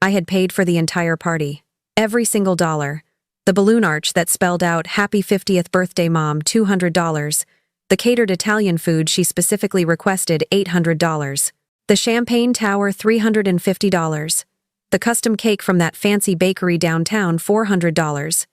I had paid for the entire party. Every single dollar. The balloon arch that spelled out "Happy 50th Birthday Mom," $200. The catered Italian food she specifically requested, $800. The champagne tower, $350. The custom cake from that fancy bakery downtown, $400.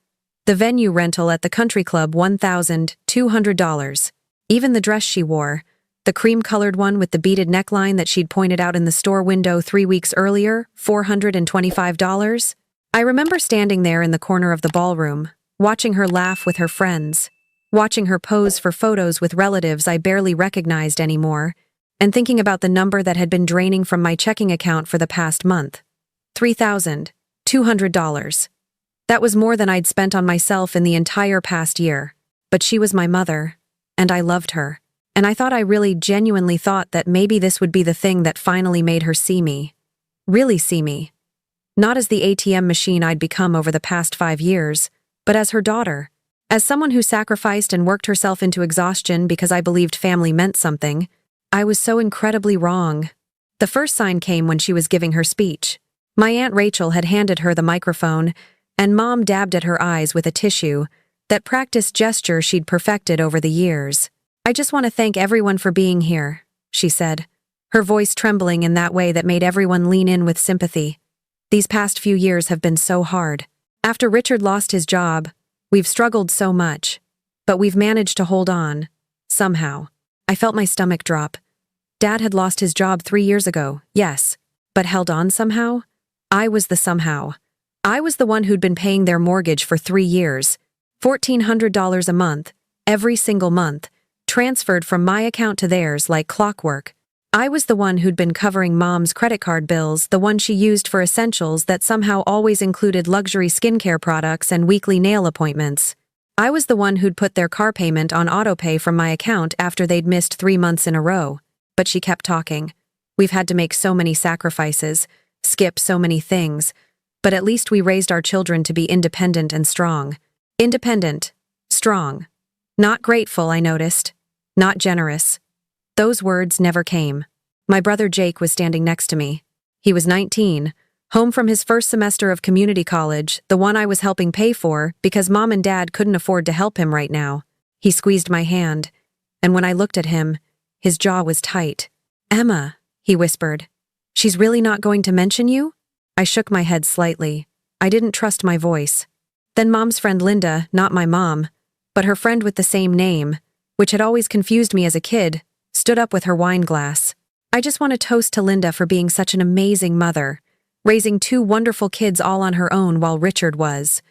The venue rental at the country club, $1,200. Even the dress she wore, the cream-colored one with the beaded neckline that she'd pointed out in the store window 3 weeks earlier, $425. I remember standing there in the corner of the ballroom, watching her laugh with her friends, watching her pose for photos with relatives I barely recognized anymore, and thinking about the number that had been draining from my checking account for the past month. $3,200. That was more than I'd spent on myself in the entire past year. But she was my mother, and I loved her. And I thought, I really genuinely thought that maybe this would be the thing that finally made her see me. Really see me. Not as the ATM machine I'd become over the past 5 years, but as her daughter. As someone who sacrificed and worked herself into exhaustion because I believed family meant something. I was so incredibly wrong. The first sign came when she was giving her speech. My Aunt Rachel had handed her the microphone, and Mom dabbed at her eyes with a tissue, that practiced gesture she'd perfected over the years. "I just want to thank everyone for being here," she said, her voice trembling in that way that made everyone lean in with sympathy. "These past few years have been so hard. After Richard lost his job, we've struggled so much, but we've managed to hold on, somehow." I felt my stomach drop. Dad had lost his job 3 years ago, yes, but held on somehow? I was the somehow. I was the one who'd been paying their mortgage for 3 years, $1,400 a month, every single month, transferred from my account to theirs like clockwork. I was the one who'd been covering Mom's credit card bills, the one she used for essentials that somehow always included luxury skincare products and weekly nail appointments. I was the one who'd put their car payment on autopay from my account after they'd missed 3 months in a row. But she kept talking. "We've had to make so many sacrifices, skip so many things, but at least we raised our children to be independent and strong." Independent. Strong. Not grateful, I noticed. Not generous. Those words never came. My brother Jake was standing next to me. He was 19, home from his first semester of community college, the one I was helping pay for because Mom and Dad couldn't afford to help him right now. He squeezed my hand, and when I looked at him, his jaw was tight. "Emma," he whispered. "She's really not going to mention you?" I shook my head slightly. I didn't trust my voice. Then Mom's friend Linda, not my mom, but her friend with the same name, which had always confused me as a kid, stood up with her wine glass. "I just want to toast to Linda for being such an amazing mother, raising 2 wonderful kids all on her own while Richard was,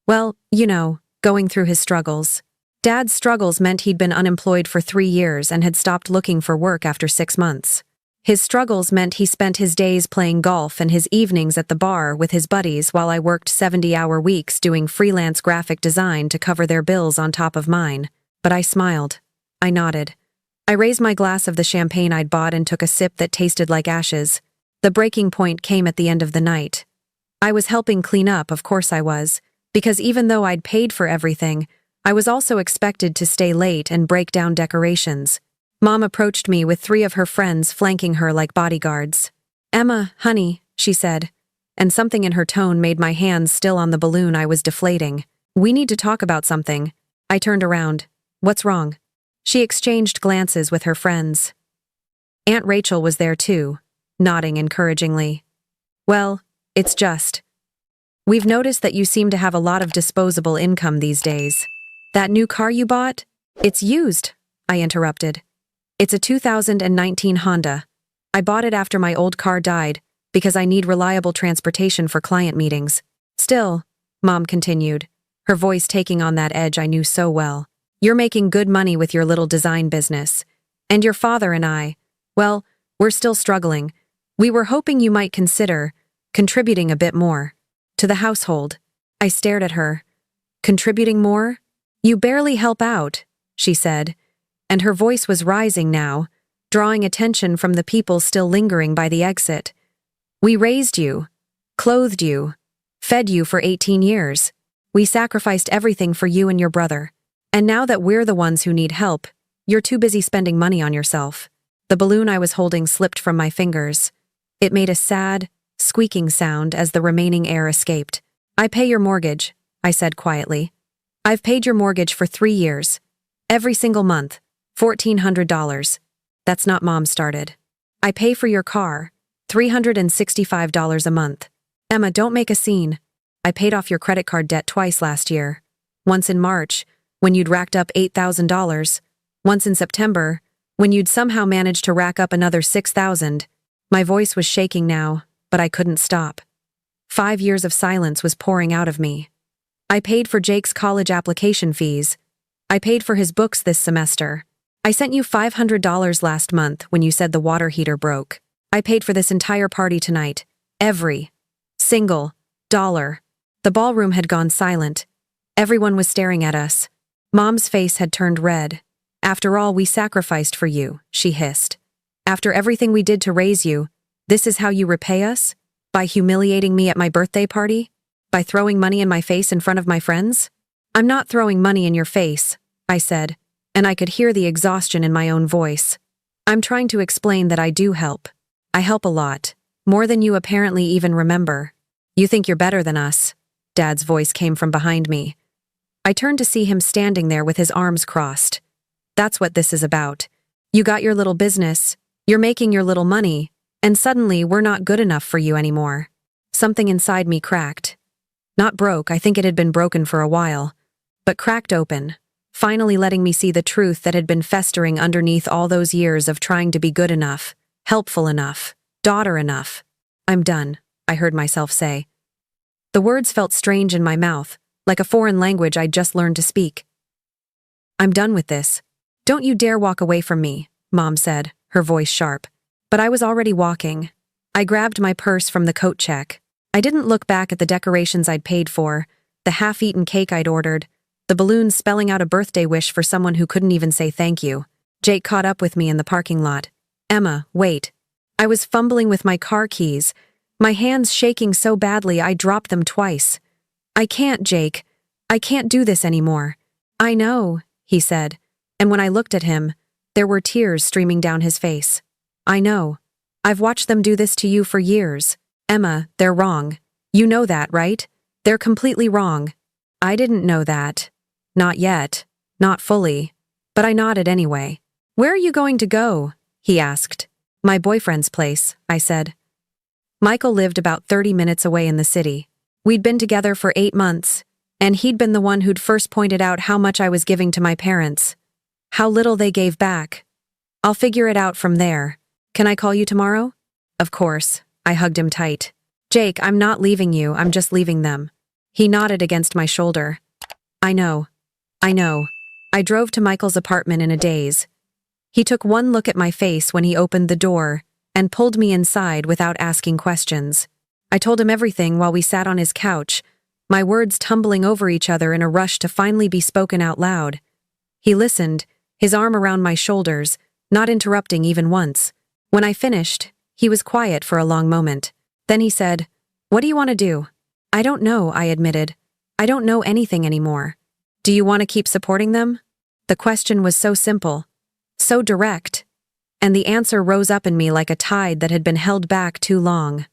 well, you know, going through his struggles." Dad's struggles meant he'd been unemployed for 3 years and had stopped looking for work after 6 months. His struggles meant he spent his days playing golf and his evenings at the bar with his buddies while I worked 70-hour weeks doing freelance graphic design to cover their bills on top of mine. But I smiled. I nodded. I raised my glass of the champagne I'd bought and took a sip that tasted like ashes. The breaking point came at the end of the night. I was helping clean up, of course I was, because even though I'd paid for everything, I was also expected to stay late and break down decorations. Mom approached me with 3 of her friends flanking her like bodyguards. "Emma, honey," she said, and something in her tone made my hands still on the balloon I was deflating. "We need to talk about something." I turned around. "What's wrong?" She exchanged glances with her friends. Aunt Rachel was there too, nodding encouragingly. "Well, it's just. We've noticed that you seem to have a lot of disposable income these days. That new car you bought? It's used," I interrupted. "It's a 2019 Honda. I bought it after my old car died because I need reliable transportation for client meetings. Still," Mom continued, her voice taking on that edge I knew so well, "you're making good money with your little design business. And your father and I, well, we're still struggling. We were hoping you might consider contributing a bit more to the household." I stared at her. "Contributing more? You barely help out," she said, and her voice was rising now, drawing attention from the people still lingering by the exit. "We raised you, clothed you, fed you for 18 years. We sacrificed everything for you and your brother. And now that we're the ones who need help, you're too busy spending money on yourself." The balloon I was holding slipped from my fingers. It made a sad, squeaking sound as the remaining air escaped. I pay your mortgage, I said quietly. I've paid your mortgage for 3 years. Every single month. $1,400. That's not Mom started. I pay for your car. $365 a month. Emma, don't make a scene. I paid off your credit card debt twice last year. Once in March, when you'd racked up $8,000. Once in September, when you'd somehow managed to rack up another $6,000. My voice was shaking now, but I couldn't stop. 5 years of silence was pouring out of me. I paid for Jake's college application fees. I paid for his books this semester. I sent you $500 last month when you said the water heater broke. I paid for this entire party tonight. Every single dollar. The ballroom had gone silent. Everyone was staring at us. Mom's face had turned red. After all we sacrificed for you, she hissed. After everything we did to raise you, this is how you repay us? By humiliating me at my birthday party? By throwing money in my face in front of my friends? I'm not throwing money in your face, I said, and I could hear the exhaustion in my own voice. I'm trying to explain that I do help. I help a lot, more than you apparently even remember. You think you're better than us? Dad's voice came from behind me. I turned to see him standing there with his arms crossed. That's what this is about. You got your little business, you're making your little money, and suddenly we're not good enough for you anymore. Something inside me cracked. Not broke, I think it had been broken for a while, but cracked open, finally letting me see the truth that had been festering underneath all those years of trying to be good enough, helpful enough, daughter enough. I'm done, I heard myself say. The words felt strange in my mouth, like a foreign language I'd just learned to speak. I'm done with this. Don't you dare walk away from me, Mom said, her voice sharp. But I was already walking. I grabbed my purse from the coat check. I didn't look back at the decorations I'd paid for, the half-eaten cake I'd ordered, the balloons spelling out a birthday wish for someone who couldn't even say thank you. Jake caught up with me in the parking lot. Emma, wait. I was fumbling with my car keys, my hands shaking so badly I dropped them twice. I can't, Jake. I can't do this anymore. I know, he said, and when I looked at him, there were tears streaming down his face. I know. I've watched them do this to you for years. Emma, they're wrong. You know that, right? They're completely wrong. I didn't know that. Not yet. Not fully. But I nodded anyway. Where are you going to go? He asked. My boyfriend's place, I said. Michael lived about 30 minutes away in the city. We'd been together for 8 months, and he'd been the one who'd first pointed out how much I was giving to my parents. How little they gave back. I'll figure it out from there. Can I call you tomorrow? Of course. I hugged him tight. Jake, I'm not leaving you, I'm just leaving them. He nodded against my shoulder. I know. I know. I drove to Michael's apartment in a daze. He took one look at my face when he opened the door and pulled me inside without asking questions. I told him everything while we sat on his couch, my words tumbling over each other in a rush to finally be spoken out loud. He listened, his arm around my shoulders, not interrupting even once. When I finished, he was quiet for a long moment. Then he said, "What do you want to do?" "I don't know," I admitted. "I don't know anything anymore." "Do you want to keep supporting them?" The question was so simple, so direct, and the answer rose up in me like a tide that had been held back too long.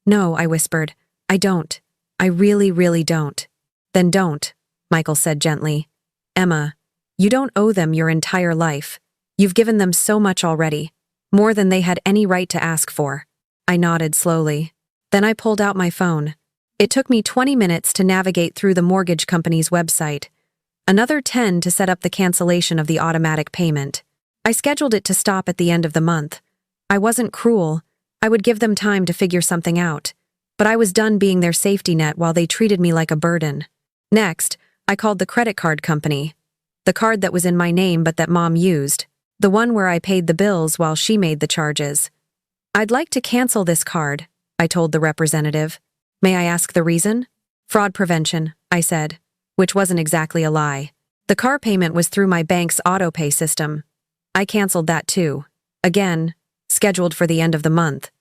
"No," I whispered. "I don't. I really, really don't." "Then don't," Michael said gently. "Emma, you don't owe them your entire life. You've given them so much already, more than they had any right to ask for." I nodded slowly. Then I pulled out my phone. It took me 20 minutes to navigate through the mortgage company's website. Another 10 to set up the cancellation of the automatic payment. I scheduled it to stop at the end of the month. I wasn't cruel. I would give them time to figure something out. But I was done being their safety net while they treated me like a burden. Next, I called the credit card company. The card that was in my name but that Mom used. The one where I paid the bills while she made the charges. "I'd like to cancel this card," I told the representative. "May I ask the reason?" "Fraud prevention," I said, which wasn't exactly a lie. The car payment was through my bank's auto-pay system. I canceled that too. Again, scheduled for the end of the month.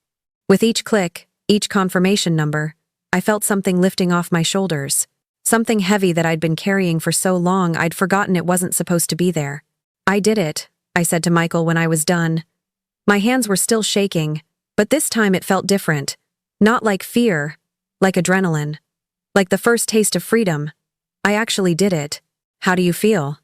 With each click, each confirmation number, I felt something lifting off my shoulders. Something heavy that I'd been carrying for so long I'd forgotten it wasn't supposed to be there. "I did it," I said to Michael when I was done. My hands were still shaking, but this time it felt different. Not like fear, like adrenaline. Like the first taste of freedom. I actually did it. How do you feel?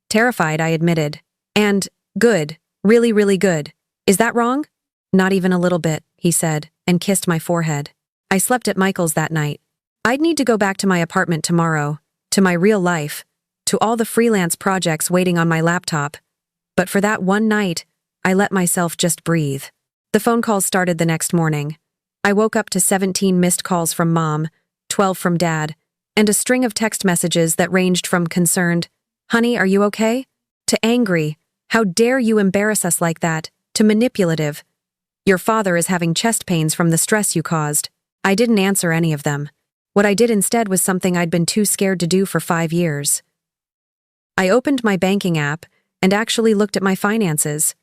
Terrified, I admitted. And, good. Really, really good. Is that wrong? Not even a little bit, he said, and kissed my forehead. I slept at Michael's that night. I'd need to go back to my apartment tomorrow, to my real life, to all the freelance projects waiting on my laptop. But for that one night, I let myself just breathe. The phone calls started the next morning. I woke up to 17 missed calls from Mom, 12 from Dad, and a string of text messages that ranged from concerned, "Honey, are you okay?" to angry, "How dare you embarrass us like that?" to manipulative, "Your father is having chest pains from the stress you caused." I didn't answer any of them. What I did instead was something I'd been too scared to do for 5 years. I opened my banking app and actually looked at my finances.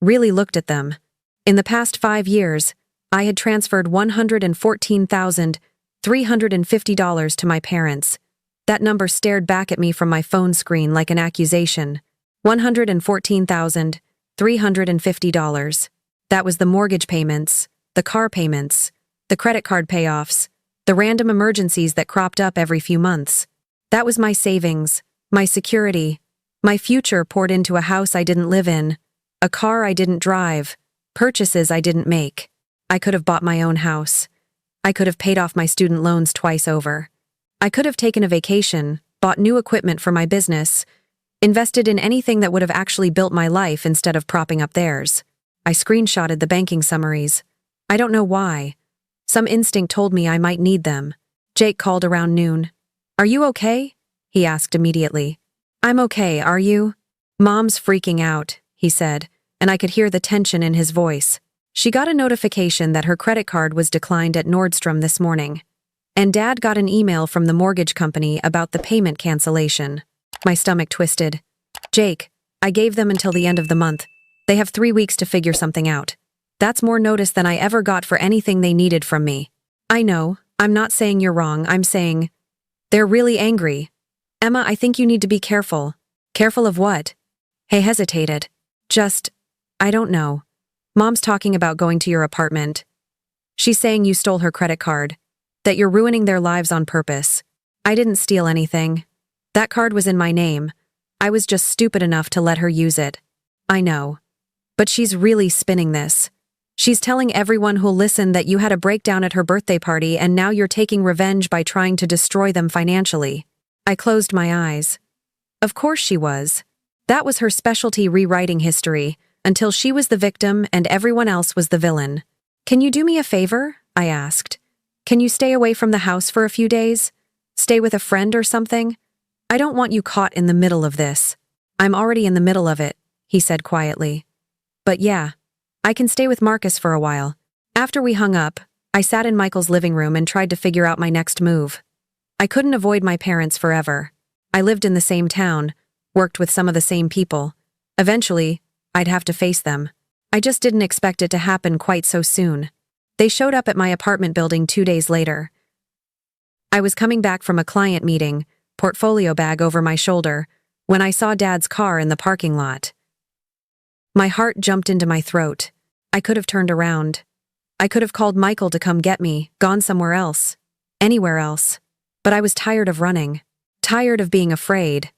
Really looked at them. In the past 5 years, I had transferred $114,350 to my parents. That number stared back at me from my phone screen like an accusation. $114,350. That was the mortgage payments, the car payments, the credit card payoffs, the random emergencies that cropped up every few months. That was my savings, my security, my future poured into a house I didn't live in, a car I didn't drive, purchases I didn't make. I could have bought my own house. I could have paid off my student loans twice over. I could have taken a vacation, bought new equipment for my business, invested in anything that would have actually built my life instead of propping up theirs. I screenshotted the banking summaries. I don't know why. Some instinct told me I might need them. Jake called around noon. "Are you okay?" he asked immediately. "I'm okay, are you?" "Mom's freaking out," he said, and I could hear the tension in his voice. She got a notification that her credit card was declined at Nordstrom this morning. And Dad got an email from the mortgage company about the payment cancellation. My stomach twisted. "Jake, I gave them until the end of the month. They have 3 weeks to figure something out. That's more notice than I ever got for anything they needed from me." "I know, I'm not saying you're wrong, I'm saying they're really angry. Emma, I think you need to be careful." "Careful of what?" He hesitated. I don't know. Mom's talking about going to your apartment. She's saying you stole her credit card, that you're ruining their lives on purpose. I didn't steal anything. That card was in my name. I was just stupid enough to let her use it. I know. But she's really spinning this. She's telling everyone who'll listen that you had a breakdown at her birthday party and now you're taking revenge by trying to destroy them financially. I closed my eyes. Of course she was. That was her specialty, rewriting history, until she was the victim and everyone else was the villain. "Can you do me a favor?" I asked. "Can you stay away from the house for a few days? Stay with a friend or something? I don't want you caught in the middle of this." "I'm already in the middle of it," he said quietly. "But yeah, I can stay with Marcus for a while." After we hung up, I sat in Michael's living room and tried to figure out my next move. I couldn't avoid my parents forever. I lived in the same town, worked with some of the same people. Eventually, I'd have to face them. I just didn't expect it to happen quite so soon. They showed up at my apartment building 2 days later. I was coming back from a client meeting, portfolio bag over my shoulder, when I saw Dad's car in the parking lot. My heart jumped into my throat. I could have turned around. I could have called Michael to come get me, gone somewhere else, anywhere else. But I was tired of running, tired of being afraid.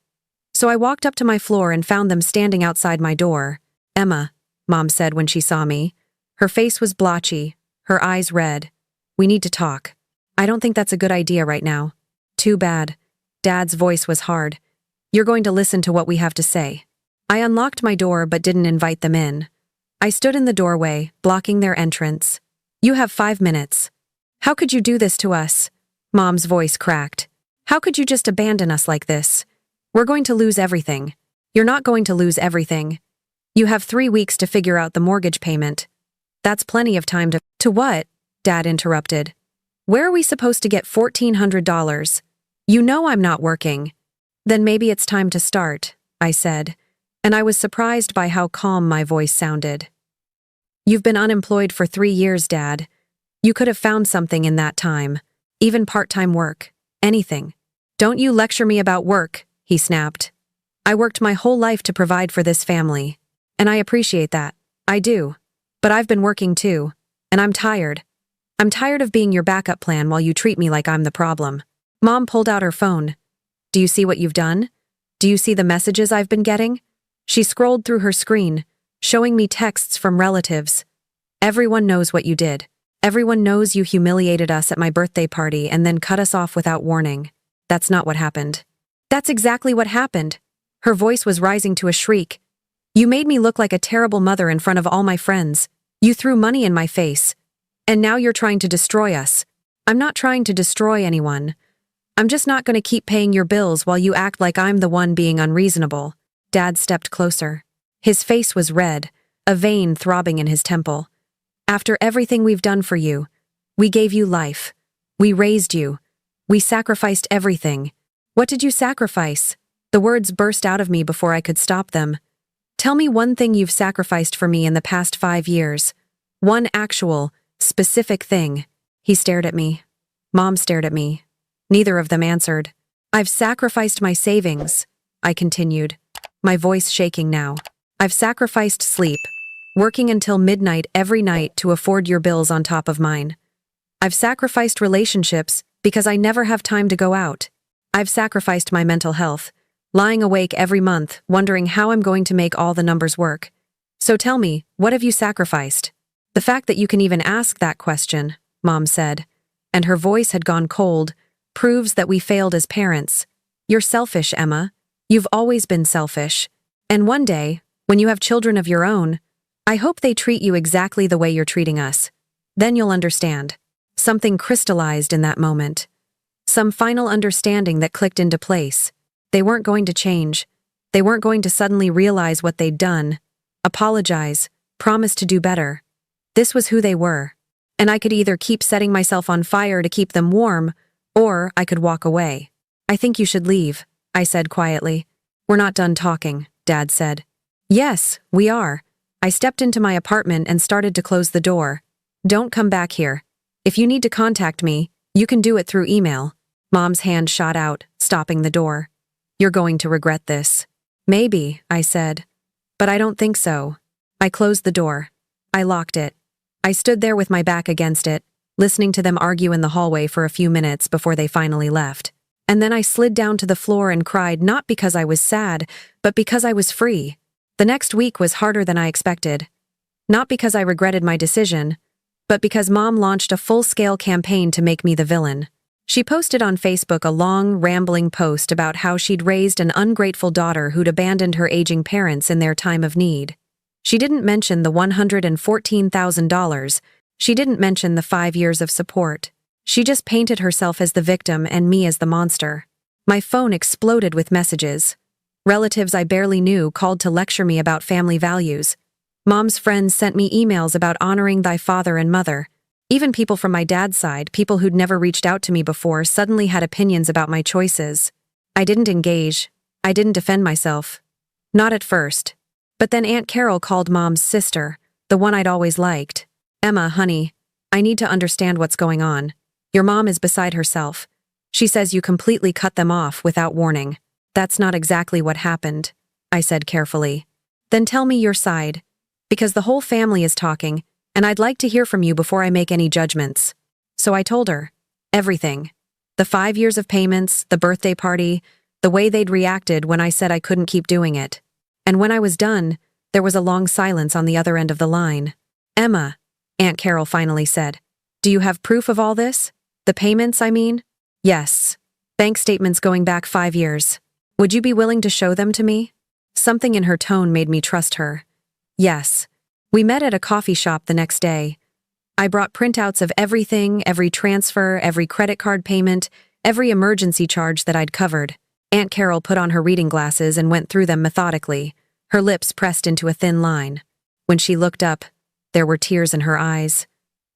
So I walked up to my floor and found them standing outside my door. "Emma," Mom said when she saw me. Her face was blotchy, her eyes red. "We need to talk." "I don't think that's a good idea right now." "Too bad." Dad's voice was hard. "You're going to listen to what we have to say." I unlocked my door but didn't invite them in. I stood in the doorway, blocking their entrance. "You have 5 minutes. How could you do this to us?" Mom's voice cracked. "How could you just abandon us like this? We're going to lose everything." "You're not going to lose everything. You have 3 weeks to figure out the mortgage payment. That's plenty of time to— "To what?" Dad interrupted. "Where are we supposed to get $1,400? You know I'm not working." "Then maybe it's time to start," I said, and I was surprised by how calm my voice sounded. "You've been unemployed for 3 years, Dad. You could have found something in that time, even part-time work, anything." "Don't you lecture me about work," he snapped. "I worked my whole life to provide for this family, and I appreciate that. I do. But I've been working too, and I'm tired. I'm tired of being your backup plan while you treat me like I'm the problem. Mom pulled out her phone. Do you see what you've done? Do you see the messages I've been getting? She scrolled through her screen, showing me texts from relatives. Everyone knows what you did. Everyone knows you humiliated us at my birthday party and then cut us off without warning. That's not what happened. That's exactly what happened. Her voice was rising to a shriek. You made me look like a terrible mother in front of all my friends. You threw money in my face. And now you're trying to destroy us. I'm not trying to destroy anyone. I'm just not going to keep paying your bills while you act like I'm the one being unreasonable. Dad stepped closer. His face was red, a vein throbbing in his temple. After everything we've done for you, we gave you life. We raised you. We sacrificed everything. What did you sacrifice? The words burst out of me before I could stop them. Tell me one thing you've sacrificed for me in the past 5 years. One actual, specific thing. He stared at me. Mom stared at me. Neither of them answered. I've sacrificed my savings, I continued, my voice shaking now. I've sacrificed sleep, working until midnight every night to afford your bills on top of mine. I've sacrificed relationships because I never have time to go out. I've sacrificed my mental health, lying awake every month, wondering how I'm going to make all the numbers work. So tell me, what have you sacrificed? The fact that you can even ask that question, Mom said, and her voice had gone cold, proves that we failed as parents. You're selfish, Emma. You've always been selfish. And one day, when you have children of your own, I hope they treat you exactly the way you're treating us. Then you'll understand. Something crystallized in that moment. Some final understanding that clicked into place. They weren't going to change. They weren't going to suddenly realize what they'd done, apologize, promise to do better. This was who they were. And I could either keep setting myself on fire to keep them warm, or I could walk away. I think you should leave, I said quietly. We're not done talking, Dad said. Yes, we are. I stepped into my apartment and started to close the door. Don't come back here. If you need to contact me, you can do it through email. Mom's hand shot out, stopping the door. You're going to regret this. Maybe, I said. But I don't think so. I closed the door. I locked it. I stood there with my back against it, listening to them argue in the hallway for a few minutes before they finally left. And then I slid down to the floor and cried not because I was sad, but because I was free. The next week was harder than I expected. Not because I regretted my decision, but because Mom launched a full-scale campaign to make me the villain. She posted on Facebook a long, rambling post about how she'd raised an ungrateful daughter who'd abandoned her aging parents in their time of need. She didn't mention the $114,000. She didn't mention the 5 years of support. She just painted herself as the victim and me as the monster. My phone exploded with messages. Relatives I barely knew called to lecture me about family values. Mom's friends sent me emails about honoring thy father and mother. Even people from my dad's side, people who'd never reached out to me before, suddenly had opinions about my choices. I didn't engage. I didn't defend myself. Not at first. But then Aunt Carol called Mom's sister, the one I'd always liked. Emma, honey, I need to understand what's going on. Your mom is beside herself. She says you completely cut them off without warning. That's not exactly what happened, I said carefully. Then tell me your side. Because the whole family is talking, and I'd like to hear from you before I make any judgments. So I told her. Everything. The 5 years of payments, the birthday party, the way they'd reacted when I said I couldn't keep doing it. And when I was done, there was a long silence on the other end of the line. Emma, Aunt Carol finally said, do you have proof of all this? The payments, I mean? Yes. Bank statements going back 5 years. Would you be willing to show them to me? Something in her tone made me trust her. Yes. We met at a coffee shop the next day. I brought printouts of everything, every transfer, every credit card payment, every emergency charge that I'd covered. Aunt Carol put on her reading glasses and went through them methodically, her lips pressed into a thin line. When she looked up, there were tears in her eyes.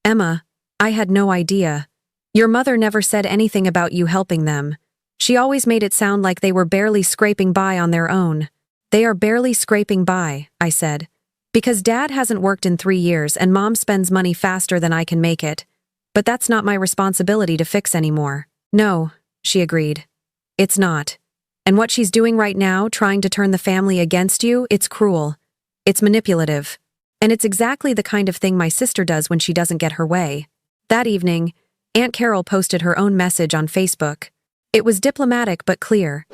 Emma, I had no idea. Your mother never said anything about you helping them. She always made it sound like they were barely scraping by on their own. They are barely scraping by, I said. Because Dad hasn't worked in 3 years and Mom spends money faster than I can make it. But that's not my responsibility to fix anymore. No, she agreed. It's not. And what she's doing right now, trying to turn the family against you, it's cruel. It's manipulative. And it's exactly the kind of thing my sister does when she doesn't get her way. That evening, Aunt Carol posted her own message on Facebook. It was diplomatic but clear.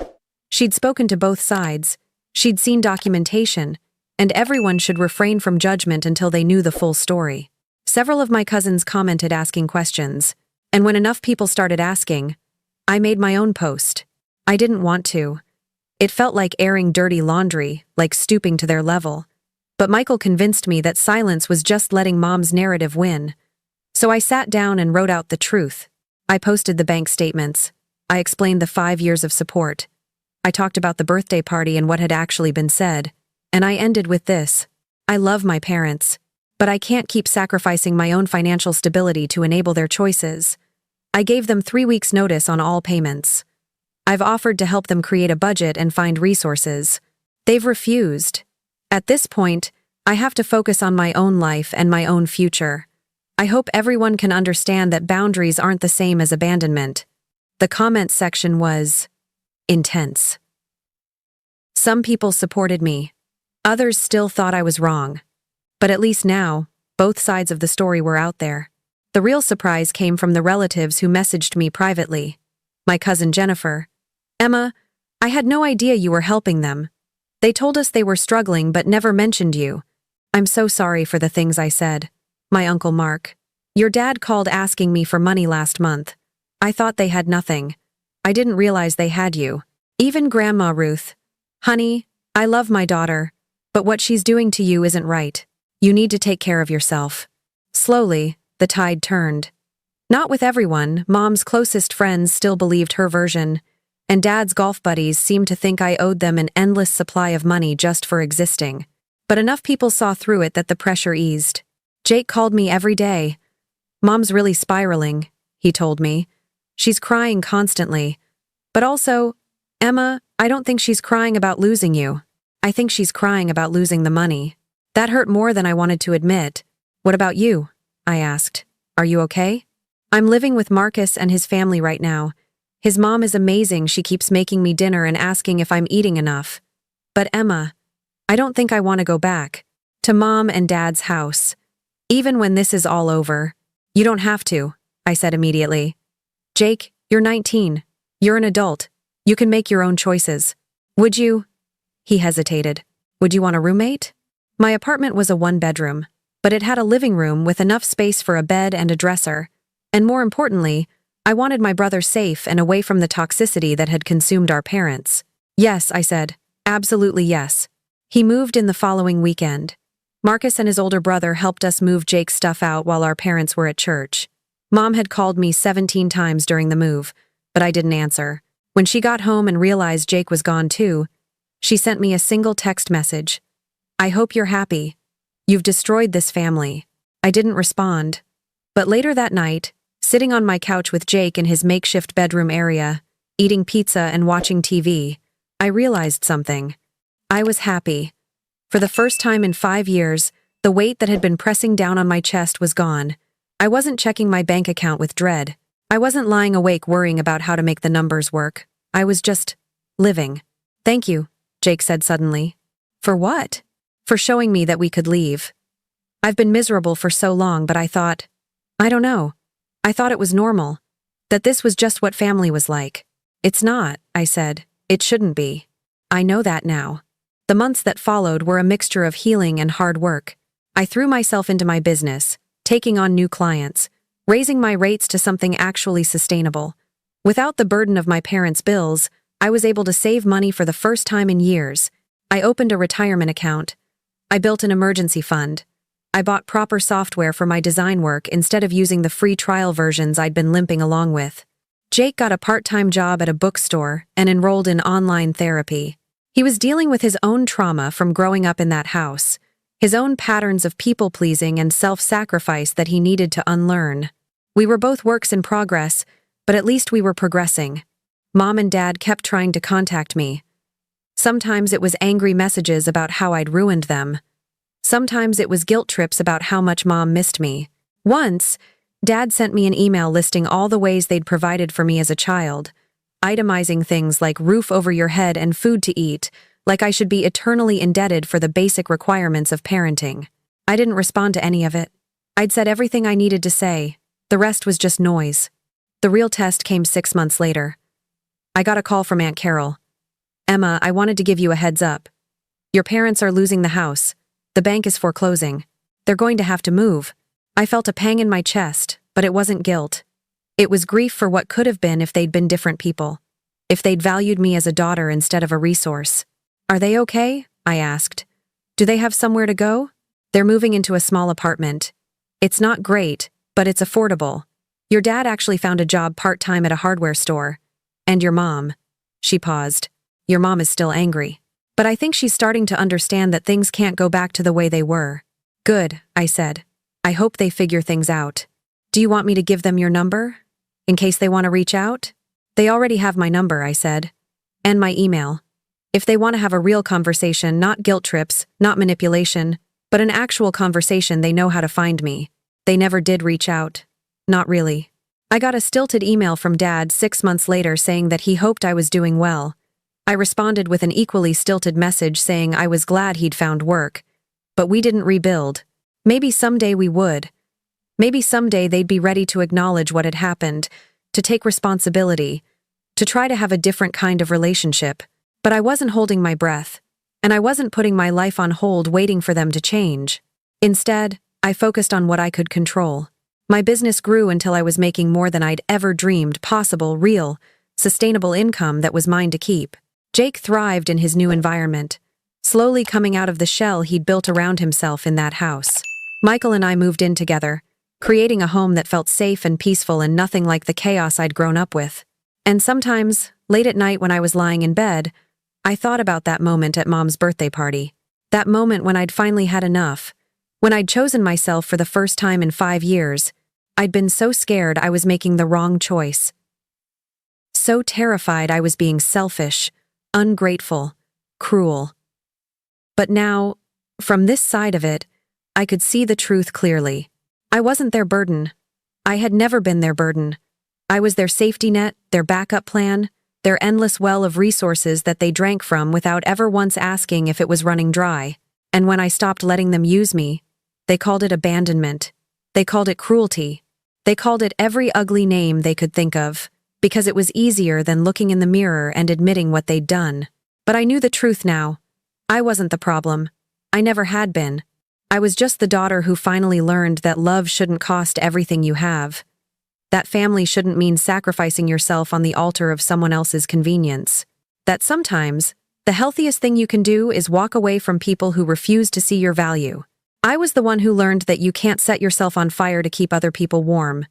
She'd spoken to both sides, she'd seen documentation, and everyone should refrain from judgment until they knew the full story. Several of my cousins commented asking questions, and when enough people started asking, I made my own post. I didn't want to. It felt like airing dirty laundry, like stooping to their level. But Michael convinced me that silence was just letting Mom's narrative win. So I sat down and wrote out the truth. I posted the bank statements. I explained the 5 years of support. I talked about the birthday party and what had actually been said. And I ended with this. I love my parents, but I can't keep sacrificing my own financial stability to enable their choices. I gave them 3 weeks' notice on all payments. I've offered to help them create a budget and find resources. They've refused. At this point, I have to focus on my own life and my own future. I hope everyone can understand that boundaries aren't the same as abandonment. The comments section was intense. Some people supported me. Others still thought I was wrong. But at least now, both sides of the story were out there. The real surprise came from the relatives who messaged me privately. My cousin Jennifer. Emma, I had no idea you were helping them. They told us they were struggling but never mentioned you. I'm so sorry for the things I said. My uncle Mark. Your dad called asking me for money last month. I thought they had nothing. I didn't realize they had you. Even Grandma Ruth. Honey, I love my daughter, but what she's doing to you isn't right. You need to take care of yourself. Slowly, the tide turned. Not with everyone. Mom's closest friends still believed her version, and Dad's golf buddies seemed to think I owed them an endless supply of money just for existing. But enough people saw through it that the pressure eased. Jake called me every day. Mom's really spiraling, he told me. She's crying constantly. But also, Emma, I don't think she's crying about losing you. I think she's crying about losing the money. That hurt more than I wanted to admit. What about you? I asked. Are you okay? I'm living with Marcus and his family right now. His mom is amazing. She keeps making me dinner and asking if I'm eating enough. But Emma, I don't think I want to go back to Mom and Dad's house. Even when this is all over. You don't have to, I said immediately. Jake, you're 19. You're an adult. You can make your own choices. Would you? He hesitated. Would you want a roommate? My apartment was a 1-bedroom, but it had a living room with enough space for a bed and a dresser. And more importantly, I wanted my brother safe and away from the toxicity that had consumed our parents. Yes, I said. Absolutely yes. He moved in the following weekend. Marcus and his older brother helped us move Jake's stuff out while our parents were at church. Mom had called me 17 times during the move, but I didn't answer. When she got home and realized Jake was gone too, she sent me a single text message. I hope you're happy. You've destroyed this family. I didn't respond. But later that night, sitting on my couch with Jake in his makeshift bedroom area, eating pizza and watching TV, I realized something. I was happy. For the first time in 5 years, the weight that had been pressing down on my chest was gone. I wasn't checking my bank account with dread. I wasn't lying awake worrying about how to make the numbers work. I was just living. Thank you, Jake said suddenly. For what? For showing me that we could leave. I've been miserable for so long, but I thought, I don't know. I thought it was normal. That this was just what family was like. It's not, I said. It shouldn't be. I know that now. The months that followed were a mixture of healing and hard work. I threw myself into my business, taking on new clients, raising my rates to something actually sustainable. Without the burden of my parents' bills, I was able to save money for the first time in years. I opened a retirement account. I built an emergency fund. I bought proper software for my design work instead of using the free trial versions I'd been limping along with. Jake got a part-time job at a bookstore and enrolled in online therapy. He was dealing with his own trauma from growing up in that house, his own patterns of people-pleasing and self-sacrifice that he needed to unlearn. We were both works in progress, but at least we were progressing. Mom and Dad kept trying to contact me. Sometimes it was angry messages about how I'd ruined them. Sometimes it was guilt trips about how much Mom missed me. Once, Dad sent me an email listing all the ways they'd provided for me as a child, itemizing things like roof over your head and food to eat, like I should be eternally indebted for the basic requirements of parenting. I didn't respond to any of it. I'd said everything I needed to say. The rest was just noise. The real test came 6 months later. I got a call from Aunt Carol. "Emma, I wanted to give you a heads up. Your parents are losing the house. The bank is foreclosing. They're going to have to move." I felt a pang in my chest, but it wasn't guilt. It was grief for what could have been if they'd been different people. If they'd valued me as a daughter instead of a resource. "Are they okay?" I asked. "Do they have somewhere to go?" "They're moving into a small apartment. It's not great, but it's affordable. Your dad actually found a job part-time at a hardware store. And your mom." She paused. "Your mom is still angry. But I think she's starting to understand that things can't go back to the way they were." "Good," I said. "I hope they figure things out. Do you want me to give them your number? In case they want to reach out?" "They already have my number," I said. "And my email. If they want to have a real conversation, not guilt trips, not manipulation, but an actual conversation, they know how to find me." They never did reach out. Not really. I got a stilted email from Dad 6 months later saying that he hoped I was doing well. I responded with an equally stilted message saying I was glad he'd found work. But we didn't rebuild. Maybe someday we would. Maybe someday they'd be ready to acknowledge what had happened, to take responsibility, to try to have a different kind of relationship. But I wasn't holding my breath, and I wasn't putting my life on hold waiting for them to change. Instead, I focused on what I could control. My business grew until I was making more than I'd ever dreamed possible, real, sustainable income that was mine to keep. Jake thrived in his new environment, slowly coming out of the shell he'd built around himself in that house. Michael and I moved in together, creating a home that felt safe and peaceful and nothing like the chaos I'd grown up with. And sometimes, late at night when I was lying in bed, I thought about that moment at Mom's birthday party. That moment when I'd finally had enough. When I'd chosen myself for the first time in 5 years. I'd been so scared I was making the wrong choice. So terrified I was being selfish, ungrateful, cruel. But now, from this side of it, I could see the truth clearly. I wasn't their burden. I had never been their burden. I was their safety net, their backup plan, their endless well of resources that they drank from without ever once asking if it was running dry. And when I stopped letting them use me, they called it abandonment. They called it cruelty. They called it every ugly name they could think of, because it was easier than looking in the mirror and admitting what they'd done. But I knew the truth now. I wasn't the problem. I never had been. I was just the daughter who finally learned that love shouldn't cost everything you have. That family shouldn't mean sacrificing yourself on the altar of someone else's convenience. That sometimes, the healthiest thing you can do is walk away from people who refuse to see your value. I was the one who learned that you can't set yourself on fire to keep other people warm,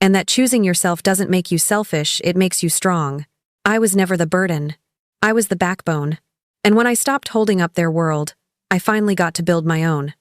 and that choosing yourself doesn't make you selfish, it makes you strong. I was never the burden. I was the backbone. And when I stopped holding up their world, I finally got to build my own.